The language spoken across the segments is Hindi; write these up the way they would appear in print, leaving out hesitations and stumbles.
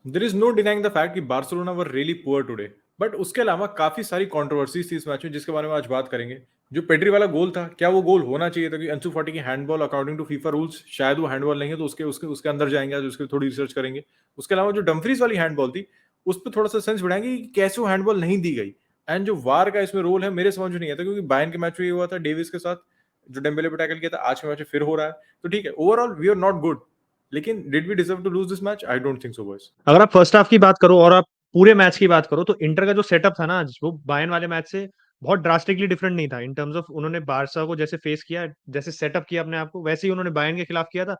There is no denying the fact कि Barcelona were really poor today, but उसके अलावा काफी सारी कंट्रोवर्सीज थी इस मैच में जिसके बारे में आज बात करेंगे। जो पेड्री वाला गोल था, क्या वो गोल होना चाहिए था? कि अंसु फाटी की handball according to FIFA rules शायद वो हैंडबॉल नहीं है, तो उसके उसके उसके अंदर जाएंगे, आज उसके थोड़ी रिसर्च करेंगे। उसके अलावा जो डम्फ्रीज वाली हैंडबॉल थी, उस पर थोड़ा सा सेंस बढ़ाएंगे कि कैसे वो हैंडबॉल नहीं दी गई। एंड जो वार का इसमें रोल है, मेरे समझ में नहीं आता, क्योंकि बायर्न के मैच में ये हुआ था डेविस के साथ, जो डेम्बेले पे टैकल किया था, आज के मैच में फिर हो रहा है। तो ठीक है, overall we are not good, लेकिन did we deserve to lose this match? I don't think so boys. अगर आप फर्स्ट हाफ की बात करो और आप पूरे मैच की बात करो, तो इंटर का जो सेटअप था ना आज, वो बायर्न वाले मैच से बहुत ड्रास्टिकली डिफरेंट नहीं था इन टर्म्स ऑफ उन्होंने बारसा को जैसे फेस किया, जैसे सेटअप किया अपने आप को, वैसे ही उन्होंने बायर्न के खिलाफ किया था।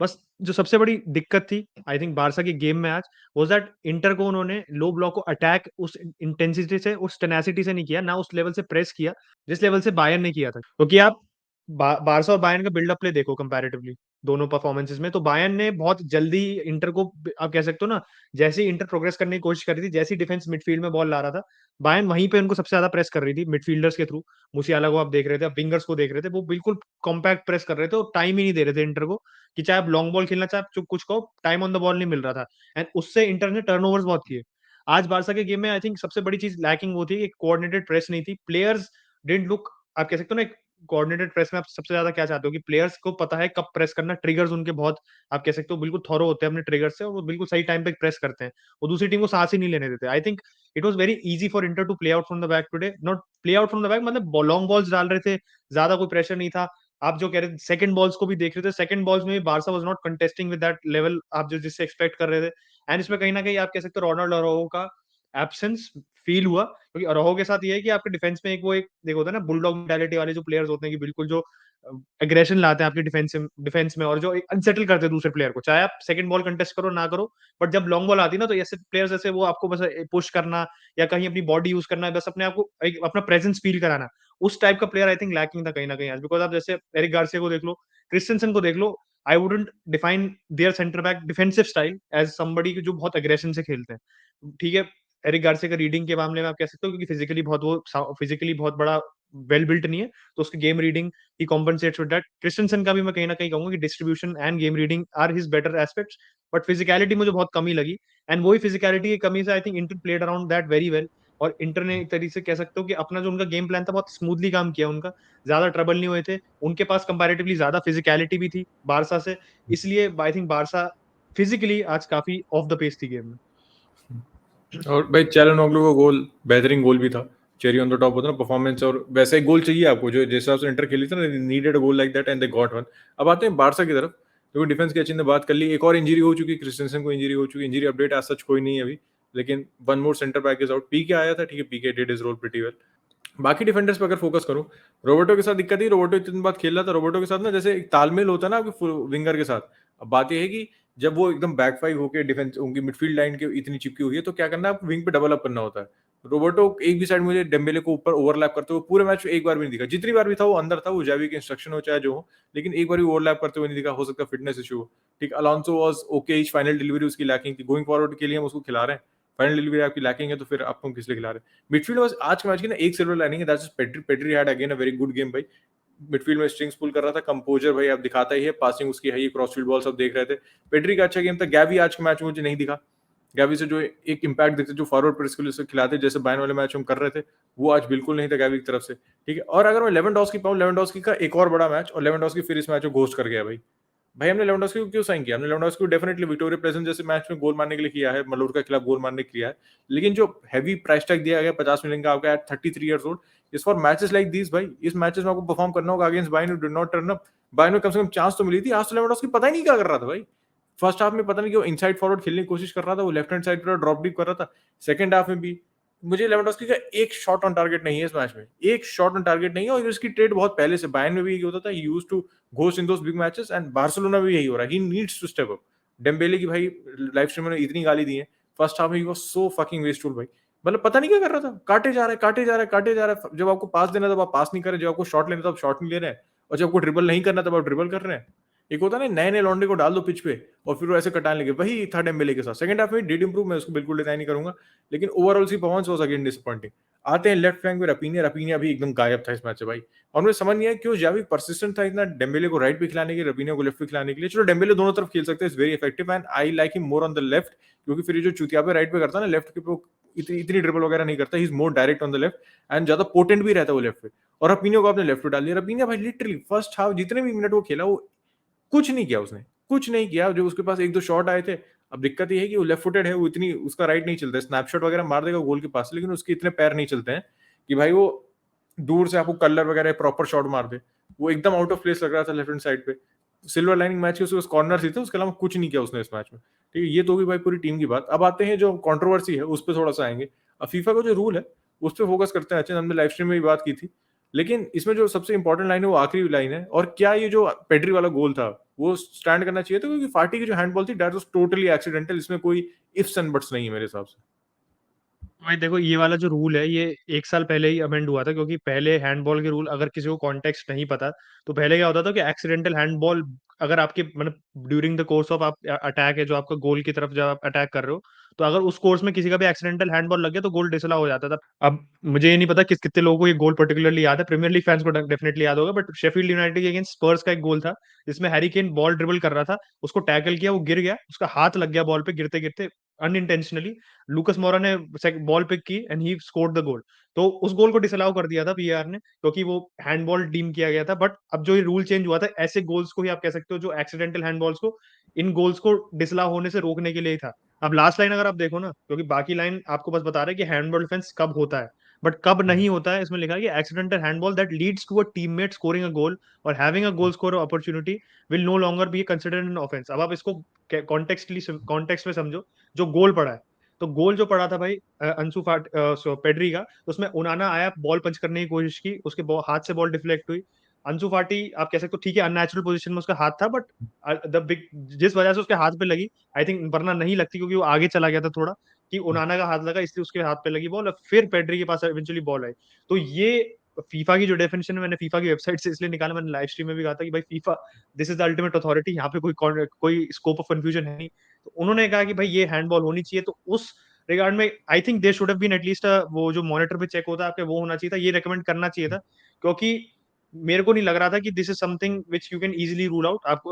बस जो सबसे बड़ी दिक्कत थी आई थिंक बारसा की गेम में आज, वाज दैट इंटर को उन्होंने लो ब्लॉक को अटैक उस इंटेंसिटी से, उस टेनासिटी से नहीं किया, ना उस लेवल से प्रेस किया जिस लेवल से बायर्न ने किया था। क्योंकि आप बारसा और बायर्न का बिल्डअप प्ले देखो कंपैरेटिवली दोनों परफॉर्मेंसेस में, तो बायर्न ने बहुत जल्दी इंटर को, आप कह सकते हो ना, जैसे ही इंटर प्रोग्रेस करने की कोशिश कर रही थी, जैसे ही डिफेंस मिडफील्ड में बॉल ला रहा था, बायर्न वहीं पे उनको सबसे ज्यादा प्रेस कर रही थी मिडफील्डर्स के थ्रू। मुसियाला को आप देख रहे थे, आप विंगर्स को देख रहे थे, वो बिल्कुल कॉम्पैक्ट प्रेस कर रहे थे और टाइम ही नहीं दे रहे थे इंटर को, कि चाहे आप लॉन्ग बॉल खेलना, चाहे आप कुछ कहो, टाइम ऑन द बॉल नहीं मिल रहा था। एंड उससे इंटर ने टर्नओवर्स बहुत किए। आज बारसा के गेम में आई थिंक सबसे बड़ी चीज लैकिंग वो थी कि कोऑर्डिनेटेड प्रेस नहीं थी, प्लेयर्स डिडंट लुक, आप कह सकते हो ना, कोऑर्डिनेटेड प्रेस में आप सबसे ज्यादा क्या चाहते हो कि प्लेयर्स को पता है कब प्रेस करना, ट्रिगर्स उनके बहुत, आप कह सकते हो बिल्कुल थॉरो होते हैं अपने ट्रिगर से, और वो बिल्कुल सही टाइम पे प्रेस करते हैं। वो दूसरी टीम को सांस ही नहीं लेने देते। I think it was very easy for Inter to play out from the back today, not play out from the back मतलब लॉन्ग बॉल्स डाल रहे थे, ज्यादा कोई प्रेशर नहीं था। आप जो कह रहे थे सेकंड बॉल्स को भी देख रहे थे, सेकंड बॉल्स में भी Barça was not contesting with that level आप जो जिससे एक्सपेक्ट कर रहे थे। एंड इसमें कहीं ना कहीं आप कह सकते हो रोनाल्ड अराउjo का एब्सेंस फील हुआ, क्योंकि अराउjo के साथ ये है कि आपके डिफेंस में एक देखो होता है ना बुलडॉग मेंटालिटी वाले जो प्लेयर्स होते हैं, कि बिल्कुल जो एग्रेशन लाते हैं आपकी डिफेंस में, और जो अनसेटल करते हैं दूसरे प्लेयर को, चाहे आप सेकंड बॉल कंटेस्ट करो ना करो, बट जब लॉन्ग बॉल आती है ना, तो ऐसे प्लेयर्स ऐसे वो आपको बस पुश करना या कहीं अपनी बॉडी यूज करना है, बस अपने आप को अपना प्रेजेंस फील कराना, उस टाइप का प्लेयर आई थिंक लैकिंग था कहीं ना कहीं आज। बिकॉज आप जैसे एरिक गार्सिया को देख लो, क्रिस्टेंसन को देख लो, I wouldn't define their centre back defensive style as somebody जो बहुत अग्रेशन से खेलते हैं। ठीक है, एरिक गार्सिया का रीडिंग के मामले में आप कह सकते हो, क्योंकि फिजिकली बहुत बड़ा वेल बिल्ट नहीं है, तो उसकी गेम रीडिंग ही कॉम्पनसेट्स विद दैट। क्रिस्टेंसन का भी मैं कहीं ना कहीं कहूंगा कि distribution and game reading are his better aspects, but physicality मुझे बहुत कमी लगी। एंड वही फिजिकलिटी की कमी से I think inter played around that very well, और इंटर ने एक तरीके से कह सकते हो कि अपना जो उनका गेम प्लान था बहुत स्मूथली काम किया उनका, ज्यादा ट्रबल नहीं हुए थे, उनके पास कंपैरेटिवली ज्यादा फिजिकलिटी भी थी बारसा से, इसलिए आई थिंक बारसा फिजिकली आज काफी ऑफ द पेस थी गेम में। और भाई चालन का गोल बेहतरीन गोल भी था, चेरी ऑन द टॉप होता है ना परफॉर्मेंस, और वैसा ही गोल चाहिए आपको जो जिस हिसाब से इंटर खेली थी ना, needed goal like that and they got one. अब आते हैं बारसा की तरफ। तो डिफेंस की अच्छी ने बात कर ली, एक और इंजरी हो चुकी है, क्रिस्टेंसन को इंजरी हो चुकी है, इंजरी अपडेट आज सच कोई नहीं है अभी, लेकिन one more centre back is out. Pique आया था, ठीक है, Pique did his role pretty well. बाकी डिफेंडर्स पे अगर फोकस करूं, रोबोटो के साथ दिक्कत ही, रोबोटो इतनी बात खेल रहा था, रोबोटो के साथ ना जैसे एक तालमेल होता है ना आपके विंगर के साथ। अब बात यह है कि जब वो एकदम बैक फाइव होकर डिफेंस उनकी मिडफील्ड लाइन के इतनी चिपकी हुई है, तो क्या करना है आपको, विंग पे डबल अप करना होता है। रोबोटो एक भी साइड मुझे डेम्बेले को ऊपर ओवरलैप करते हुए पूरे मैच में एक बार भी नहीं दिखा, जितनी बार भी था वो अंदर था, वो जावी के इंस्ट्रक्शन हो चाहे जो हो, लेकिन एक बार भी ओवरलैप करते हुए नहीं दिखा। हो सकता है फिटनेस इशू हो। ठीक, Alonso was okay, final delivery उसकी लैकिंग थी, गोइंग फॉरवर्ड के लिए हम उसको खिला रहे हैं, फाइनल डिलीवरी आपकी लैकिंग है, तो फिर आपको किस लिए खिला रहे हैं? मिडफील्ड बस आज के मैच की ना एक सिल्वर लाइनिंग है, that's Pedri. Pedri had again a very good game भाई। मिडफील्ड में स्ट्रिंग्स पुल कर रहा था, कंपोजर भाई आप दिखाता ही है, पासिंग उसकी है, ये क्रॉस फील्ड बॉल सब देख रहे थे। पेड्री का अच्छा गेम था। गैवी आज के मैच में मुझे नहीं दिखा, गैवी से जो एक इम्पैक्ट दिखते जो फॉरवर्ड प्रेस के लिए उसे खिलाते जैसे बायन वाले मैच हम कर रहे थे, वो आज बिल्कुल नहीं था गैवी की तरफ से। ठीक है, और अगर मैं लेवेंडोस्की पाऊं, लेवेंडोस्की का एक और बड़ा मैच, और लेवेंडोस्की फिर इस मैच को घोस्ट कर गया भाई। भाई हमने लेवेंडोस्की को क्यों साइन किया? हमने लेवेंडोस्की को डेफिनेटली विक्टोरिया प्लेजेंट जैसे मैच में गोल मारने के लिए किया है, मलोरका के खिलाफ गोल मारने के लिए किया है, लेकिन जो हैवी प्राइस टैग दिया गया 50 मिलियन का आपका at 33 years old, is for matches like this भाई। इस मैचेस में आपको परफॉर्म करना होगा against Bayern, do not turn up. Bayern में कम से कम चांस तो मिली थी, आज तो लेवेंडोस्की पता ही नहीं क्या कर रहा था भाई। फर्स्ट हाफ में पता नहीं क्यों इनसाइड फॉरवर्ड खेलने की कोशिश कर रहा था, वो लेफ्ट हैंड साइड पर ड्रॉप डीप कर रहा था। सेकंड हाफ में भी मुझे लेवेंडोस्की का एक शॉट ऑन टारगेट नहीं है इस मैच में, एक शॉट ऑन टारगेट नहीं है, और इसकी ट्रेड बहुत पहले से बायर्न में भी यही होता था, he used to ghost in those big matches, and Barcelona में यही हो रहा है, he needs to step up. Dembele की भाई लाइव स्ट्रीम में इतनी गाली दी है फर्स्ट हाफ में, he was so fucking wasteful भाई। मतलब पता नहीं क्या कर रहा था, काटे जा रहा है, काटे जा रहा है, काटे जा रहा है। जब आपको पास देना तब आप पास नहीं कर रहे, जब आपको शॉट लेना तब शॉट नहीं ले रहे हैं, और जब आपको ड्रिबल नहीं करना तब आप ड्रिबल कर रहे हैं। एक होता है ना नए नए लौंडे को डाल दो पिच पे और फिर वो ऐसे कटाने लगे, वही था डेम्बेले के साथ। सेकंड हाफ में डिड इंप्रूव, मैं उसको बिल्कुल डिनाई नहीं करूंगा, लेकिन ओवरऑल सी परफॉर्मेंस वाज अगेन डिसअपॉइंटिंग। आते हैं लेफ्ट फ्लैंक पे रफीनिया भी एकदम गायब था इस मैच से भाई। और मुझे समझ नहीं आया क्यों जावी परसिस्टेंट था इतना डेम्बेले को राइट पे खिलाने के लिए, रफीनिया को लेफ्ट पे खिलाने के लिए। चलो डेम्बेले दोनों तरफ खेल सकते हैं, is very effective and I like him more on the left, क्योंकि फिर ये जो चुतिया पे राइट पे करता है ना लेफ्ट के पे, वो इतनी ड्रिबल वगैरह नहीं करता, he is more direct on the left and ज्यादा पोटेंट भी रहता है वो लेफ्ट पे। और रफीनिया को आपने लेफ्ट पे डाल दिया। रफीनिया भाई लिटरली फर्स्ट हाफ जितने भी मिनट वो खेला वो कुछ नहीं किया उसने, कुछ नहीं किया। जो उसके पास एक दो शॉट आए थे, अब दिक्कत ये है कि वो लेफ्ट फुटेड है, वो इतनी उसका राइट नहीं चलता है, स्नैपशॉट वगैरह मार देगा गोल के पास से, लेकिन उसके इतने पैर नहीं चलते हैं कि भाई वो दूर से आपको कलर वगैरह प्रॉपर शॉट मार दे। वो एकदम आउट ऑफ प्लेस लग रहा था लेफ्ट हैंड साइड पे। सिल्वर लाइनिंग मैच के उसके कॉर्नर ही थे, उसके अलावा कुछ नहीं किया उसने इस मैच में। ठीक है, ये तो होगी भाई पूरी टीम की बात। अब आते हैं जो कंट्रोवर्सी है उस पर थोड़ा सा आएंगे। अब फीफा का जो रूल है उस पर फोकस करते हैं। अच्छे, हमने लाइव स्ट्रीम में भी बात की थी, लेकिन इसमें जो सबसे इंपॉर्टेंट लाइन है वो आखिरी लाइन है। और क्या ये जो पेड्री वाला गोल था वो स्टैंड करना चाहिए था, क्योंकि फाटी की जो हैंडबॉल थी दैट वाज टोटली एक्सीडेंटल, इसमें कोई इफ्स एंड बट्स नहीं है मेरे हिसाब से। भाई देखो, ये वाला जो रूल है ये 1 साल पहले ही अमेंड हुआ था, क्योंकि पहले हैंडबॉल के रूल अगर किसी को कॉन्टेक्स्ट नहीं पता, तो पहले क्या होता था कि एक्सीडेंटल हैंडबॉल अगर आपके मतलब ड्यूरिंग द कोर्स ऑफ आप अटैक है जो आपका गोल की तरफ जब आप अटैक कर रहे हो, तो अगर उस कोर्स में किसी का भी एक्सीडेंटल हैंडबॉल लग गया तो गोल डिसअलाउ हो जाता था। अब मुझे ये नहीं पता कितने लोगों को ये गोल पर्टिकुलरली याद है, प्रीमियर लीग फैंस को डेफिनेटली याद होगा, बट शेफील्ड यूनाइटेड के अगेंस्ट स्पर्स का एक गोल था जिसमें हैरी केन बॉल ड्रिबल कर रहा था, उसको टैकल किया, वो गिर गया, उसका हाथ लग गया बॉल पे गिरते गिरते अनइंटेंशनली। लूकस मोरा ने बॉल पिक की and he scored the goal. तो उस गोल को डिसअलाउ कर दिया था वीआर ने, क्योंकि वो हैंडबॉल डीम किया गया था। बट अब जो ये रूल चेंज हुआ था, ऐसे गोल्स को ही आप कह सकते हो जो एक्सीडेंटल हैंडबॉल्स को, इन गोल्स को डिसअलाउ होने से रोकने के लिए ही था। अब लास्ट लाइन अगर आप देखो ना, क्योंकि बाकी लाइन आपको बस बता रहा है कि हैंडबॉल डिफेंस कब होता है, बट कब नहीं होता है इसमें लिखा है कि accidental handball that leads to a teammate scoring a goal और having a goal score opportunity will no longer be considered an offence. अब आप इसको कॉन्टेक्स्ट में समझो, जो गोल पड़ा है, तो गोल जो पड़ा था भाई पेड्री का, तो उसमें उनाना आया, बॉल पंच करने की कोशिश की, उसके हाथ से बॉल डिफ्लेक्ट हुई। अंसु फाटी आप कह सकते हो ठीक है अननेचुरल पोजीशन में उसका हाथ था, बट द बिग जिस वजह से उसके हाथ पे लगी, आई थिंक वरना नहीं लगती, क्योंकि वो आगे चला गया था थोड़ा, कि उनाना का हाथ लगा इसलिए उसके हाथ पे लगी बॉल और फिर पेड्री के पास इवेंचुअली बॉल आई। तो ये फीफा की जो डेफिनेशन है, मैंने फीफा की वेबसाइट से इसलिए निकाला, मैंने लाइव स्ट्रीम में भी कहा था कि भाई FIFA this is the ultimate authority, यहाँ पे कोई स्कोप ऑफ कंफ्यूजन है नहीं। तो उन्होंने कहा कि भाई ये हैंडबॉल होनी चाहिए, तो उस रिगार्ड में I think they should have been at least वो जो मॉनिटर पे चेक होता है आपके, वो होना चाहिए था, ये रेकमेंड करना चाहिए था। क्योंकि मेरे को नहीं लग रहा था कि this is something which you can easily rule out. आपको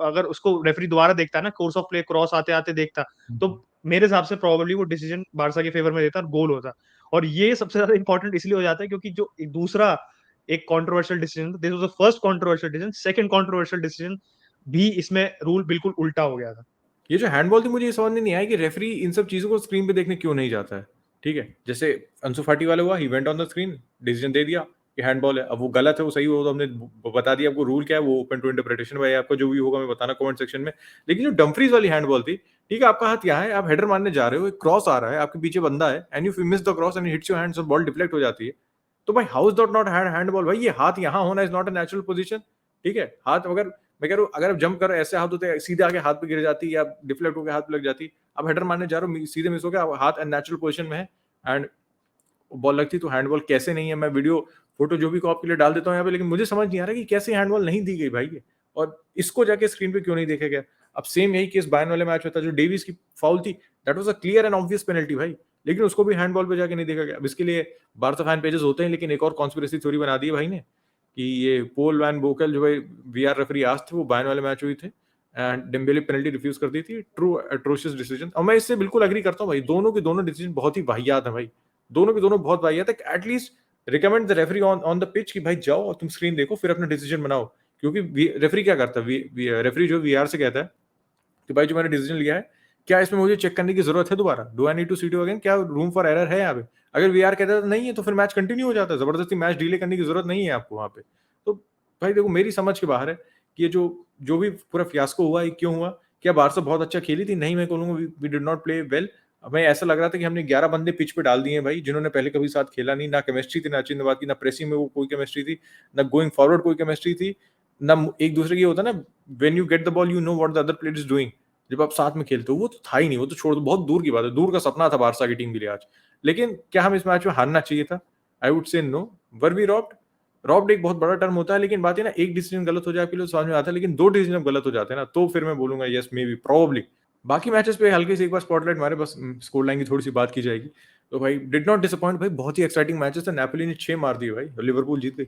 अगर उसको रेफरी दोबारा देखता है ना, कोर्स ऑफ प्ले क्रॉस आते आते देखता, तो मेरे हिसाब से प्रोबेबली वो डिसीजन बारसा के फेवर में देता और गोल होता। और ये सबसे ज्यादा इंपॉर्टेंट इसलिए हो जाता है क्योंकि जो एक दूसरा एक controversial decision, this was the first controversial decision, second controversial decision भी इसमें रूल बिल्कुल उल्टा हो गया था। ये जो हैंडबॉल थी मुझे ये समझ में नहीं आया कि रेफरी इन सब चीजों को स्क्रीन पे देखने क्यों नहीं जाता है। ठीक है, जैसे अंसु फाटी वाला हुआ, he went on the screen, decision दे दिया कि हैंडबॉल है। अब वो गलत है वो सही हो, तो हमने बता दिया आपको रूल क्या है, वो ओपन टू इंटरप्रिटेशन भाई, आपको जो भी होगा मैं बताना कमेंट सेक्शन में। लेकिन जो डम्फ्रीज वाली हैंडबॉल थी, ठीक है, आपका हाथ यहाँ है, आप हेडर मारने जा रहे हो, एक क्रॉस आ रहा है, आपके पीछे बंदा है and you miss the cross and hits your hands और बॉल डिफ्लेक्ट हो जाती है, तो भाई how is that not handball? भाई ये हाथ यहाँ होना is not a natural position. ठीक है, हाथ अगर मैं कह रहा हूँ अगर आप जंप कर रहे ऐसे हाथ होते हैं, सीधे आके हाथ पे गिर जाती या डिफ्लेक्ट होकर हाथ पे लग जाती, आप हेडर मारने जा रहे हो, सीधे मिस हो गया, हाथ अननेचुरल पोजीशन में है एंड बॉल लगती, तो हैंडबॉल कैसे नहीं है? मैं वीडियो फोटो जो भी को आपके लिए डाल देता हूँ यहाँ पे, लेकिन मुझे समझ नहीं आ रहा कि कैसे हैंडबॉल नहीं दी गई भाई ये, और इसको जाके स्क्रीन पे क्यों नहीं देखा गया। अब सेम यही केस बायर्न वाले मैच में था, जो डेविस की फाउल थी, that was a clear and obvious penalty भाई, लेकिन उसको भी हैंडबॉल पे जाके नहीं देखा गया। अब इसके लिए बारसा फैन पेजेस होते हैं, लेकिन एक और कॉन्स्पिरेसी थ्योरी बना दी है भाई ने कि ये पोल वैन बोकल जो भाई वीआर रेफरी आज थे, वो बायर्न वाले मैच हुई थे एंड डेम्बेले पेनल्टी रिफ्यूज कर दी थी, ट्रू एट्रोशियस डिसीजन। और मैं इससे बिल्कुल एग्री करता हूँ भाई, दोनों के दोनों डिसीजन बहुत ही वाहियात है भाई, दोनों के दोनों बहुत वाहियात है। At least recommend the referee on the pitch कि भाई जाओ और तुम स्क्रीन देखो फिर अपना डिसीजन बनाओ। क्योंकि रेफरी क्या करता है, रेफरी जो वीआर से कहता है कि भाई जो मैंने डिसीजन लिया है, क्या इसमें मुझे चेक करने की जरूरत है दोबारा, do I need to see too again, क्या रूम फॉर एरर है यहाँ पे? अगर वीआर कहता है नहीं है तो फिर मैच कंटिन्यू हो जाता है, जबरदस्ती मैच डिले करने की जरूरत नहीं है आपको वहां पे। तो भाई देखो मेरी समझ के बाहर है कि ये जो जो भी पूरा फियास्को हुआ, ये क्यों हुआ? क्या बारसा बहुत अच्छा खेली थी? नहीं, मैं कहूंगा we did not play well. हमें ऐसा लग रहा था कि हमने 11 बंदे पिच पे डाल दिए भाई, जिन्होंने पहले कभी साथ खेला नहीं, ना केमिस्ट्री थी, ना चिंदबाद की, ना प्रेसिंग में वो कोई केमिस्ट्री थी, ना गोइंग फॉरवर्ड कोई केमिस्ट्री थी, ना एक दूसरे की होता ना, when you get the ball you know what the other player is doing, जब आप साथ में खेलते हो, वो तो था ही नहीं, वो तो छोड़ दो, बहुत दूर की बात है, दूर का सपना था बारसा की टीम के लिए आज। लेकिन क्या हम इस मैच में हारना चाहिए था? I would say no. Were we robbed? Robbed एक बहुत बड़ा टर्म होता है, लेकिन बात है ना, एक डिसीजन गलत हो जाए आपके लिए समझ में आता है, लेकिन दो डिसीजन जब गलत हो जाते हैं ना, तो फिर मैं बोलूंगा यस मे बी प्रोबेबली। बाकी मैचेस पे हल्के से एक बार स्पॉटलाइट मारे, बस स्कोर लाइन की थोड़ी सी बात की जाएगी। तो भाई डिड नॉट डिसअपॉइंट भाई, बहुत ही एक्साइटिंग मैचेस थे। नापोली ने 6 मार दिए भाई, लिवरपूल जीत गई।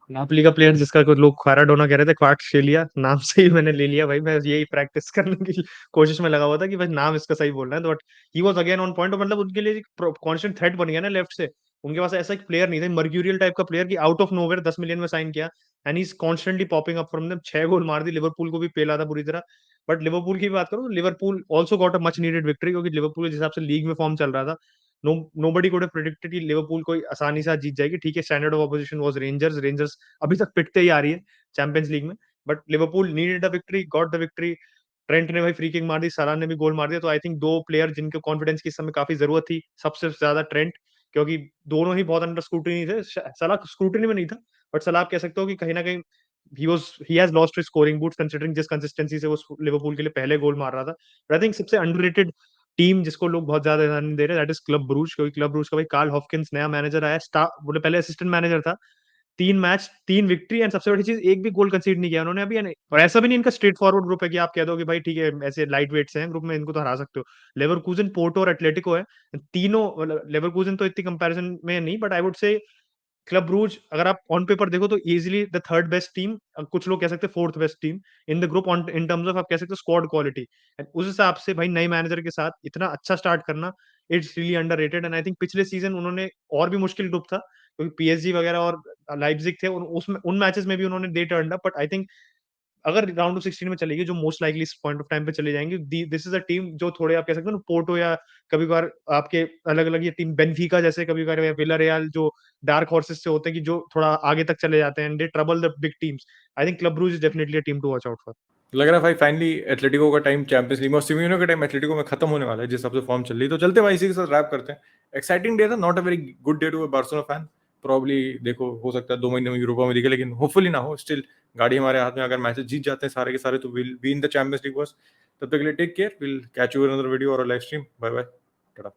नापोली का प्लेयर जिसका कुछ लोग क्वाराडोना कह रहे थे, क्वार्टशेलिया नाम से ही मैंने ले लिया भाई। मैं यही प्रैक्टिस करने की कोशिश में लगा हुआ था कि भाई नाम इसका सही बोलना है। But he was again on point. मतलब उनके लिए कांस्टेंट थ्रेट बन गया ना लेफ्ट से। उनके पास ऐसा एक प्लेयर नहीं था, मर्क्यूरियल टाइप का प्लेयर, कि आउट ऑफ नोवेयर 10 मिलियन में साइन किया and he is constantly popping up from them. 6 गोल मार दी, लिवरपूल को भी पेला था पूरी तरह। बट लिवरपूल की बात करूं तो Liverpool also got a much needed victory, क्योंकि लिवरपूल जिस हिसाब से लीग में फॉर्म चल रहा था, नोबडी कुड हैव प्रेडिक्टेड कि लिवरपूल कोई आसानी से जीत जाएगी। ठीक है, standard of opposition was rangers अभी तक पिटते ही आ रही है चैंपियंस लीग में। But Liverpool needed a victory, got the victory. Trent ने भाई फ्री किक मार दी, साला ने भी गोल मार दिया। तो आई थिंक दो प्लेयर जिनके कॉन्फिडेंस की इस समय काफी जरूरत थी, सबसे ज्यादा ट्रेंट, क्योंकि दोनों ही बहुत अंडर स्क्रूटनी थे। सलाह स्क्रूटनी में नहीं था, बट सलाह आप कह सकते हो कि कहीं ना कहीं he has lost his scoring boots considering जिस कंसिस्टेंसी से वो लिवरपूल के लिए पहले गोल मार रहा था। बट आई थिंक सबसे अंडररेटेड टीम जिसको लोग बहुत ज्यादा ध्यान नहीं दे रहे, दैट इज क्लब ब्रूज। क्योंकि क्लब ब्रूज का भाई कार्ल हॉफकिंस नया मैनेजर आया, स्टार बोले पहले असिस्टेंट मैनेजर था। 3 मैच 3 विक्ट्री एंड सबसे बड़ी चीज, एक भी गोल कंसीड नहीं किया उन्होंने अभी। और ऐसा भी नहीं इनका स्ट्रेट फॉरवर्ड ग्रुप है कि आप कह दो कि भाई ठीक है ऐसे लाइट वेट्स हैं ग्रुप में, इनको तो हरा सकते हो। लेवरकूजन, पोर्टो और एटलेटिको है तीनों। लेवरकूजन तो इतनी कंपैरिजन में नहीं, but I would say Club Bruges अगर आप ऑन पेपर देखो तो easily the third best team, कुछ लोग कह सकते हैं fourth best team in the group, on in terms of आप कह सकते हो स्क्वाड क्वालिटी। एंड उस हिसाब से भाई नए मैनेजर के साथ इतना अच्छा स्टार्ट करना, it's really underrated. And I think पिछले सीजन उन्होंने और भी मुश्किल ग्रुप था, क्योंकि पीएसजी वगैरह और लाइप्जिग थे, उसमें उन मैचेस में भी उन्होंने they turn up. But I think अगर राउंड ऑफ 16 में चलेगी, जो मोस्ट लाइकली इस पॉइंट ऑफ टाइम पे चले जाएंगे, दिस इज अ टीम जो थोड़े आप कह सकते हो ना, पोर्टो या कभी कभार आपके अलग अलग ये टीम बेनफिका जैसे, कभी कभार या विलारियल, जो डार्क हॉर्सेस से होते हैं कि जो थोड़ा आगे तक चले जाते हैं, they trouble the big teams. I think Club Brugge is definitely a team to watch out for. लग रहा है भाई फाइनली एटलेटिको का टाइम चैंपियंस लीग में और सिमियोनो का टाइम एटलेटिको में खत्म होने वाला है, जिस हिसाब से फॉर्म चल रही है। तो चलते हैं भाई, इसी के साथ रैप करते हैं। एक्साइटिंग डे था, not a very good day to a Barcelona fan. Probably देखो, हो सकता है 2 महीने में यूरोपा में दिखे, लेकिन होपफुली ना हो। स्टिल गाड़ी हमारे हाथ में, अगर मैचेस जीत जाते हैं सारे के सारे तो will be in the Champions League बस। तब तक के लिए take care, will catch you in another video और live stream. Bye bye, Tata.